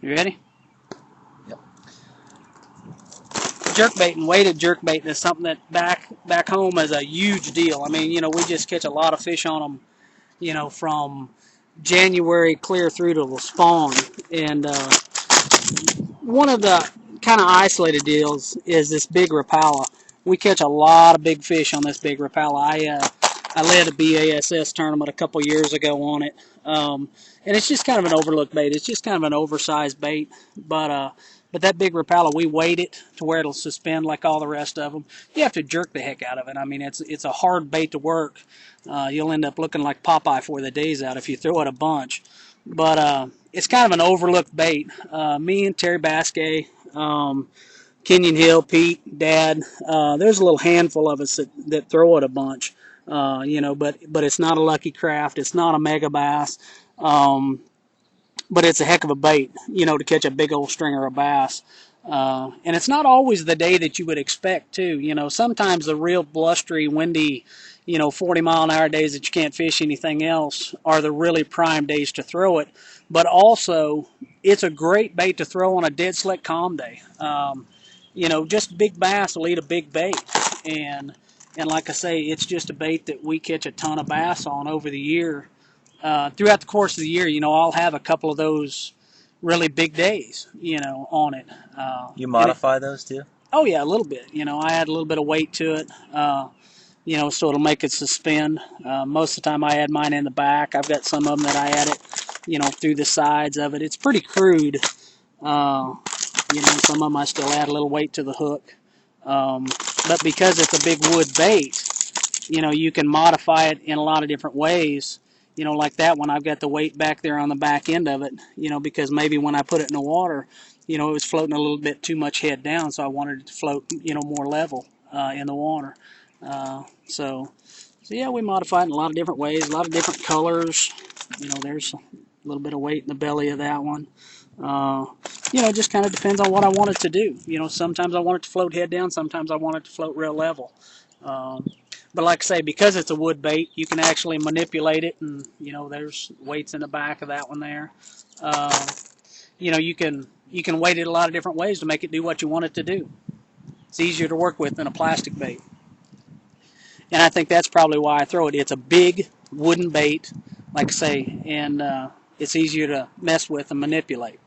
You ready? Yep. Jerkbait and weighted jerkbait is something that back home is a huge deal. I mean, we just catch a lot of fish on them, from January clear through to the spawn. And one of the kind of isolated deals is this big Rapala. We catch a lot of big fish on this big Rapala. I led a BASS tournament a couple years ago on it, and it's just kind of an overlooked bait. It's just kind of an oversized bait, but that big Rapala, we weight it to where it'll suspend like all the rest of them. You have to jerk the heck out of it. I mean, it's a hard bait to work. You'll end up looking like Popeye for the day's out if you throw it a bunch. But it's kind of an overlooked bait. Me and Terry Basquet, Kenyon Hill, Pete, Dad, there's a little handful of us that throw it a bunch. But it's not a lucky craft. It's not a mega bass. But it's a heck of a bait, to catch a big old stringer of bass. And it's not always the day that you would expect, too. Sometimes the real blustery, windy, 40-mile-an-hour days that you can't fish anything else are the really prime days to throw it. But also, it's a great bait to throw on a dead slick calm day. Just big bass will eat a big bait. And like I say, it's just a bait that we catch a ton of bass on over the year. Throughout the course of the year, I'll have a couple of those really big days, on it. You modify those too? Oh yeah, a little bit. I add a little bit of weight to it, so it'll make it suspend. Most of the time I add mine in the back. I've got some of them that I add it, through the sides of it. It's pretty crude. Some of them I still add a little weight to the hook. But because it's a big wood bait, you can modify it in a lot of different ways. Like that one, I've got the weight back there on the back end of it, because maybe when I put it in the water, it was floating a little bit too much head down, so I wanted it to float, more level in the water. So yeah, we modify it in a lot of different ways, a lot of different colors. There's a little bit of weight in the belly of that one. It just kind of depends on what I want it to do. Sometimes I want it to float head down, sometimes I want it to float real level. But like I say, because it's a wood bait, you can actually manipulate it, and there's weights in the back of that one there. You can weight it a lot of different ways to make it do what you want it to do. It's easier to work with than a plastic bait, and I think that's probably why I throw it. It's a big wooden bait, like I say, and it's easier to mess with and manipulate.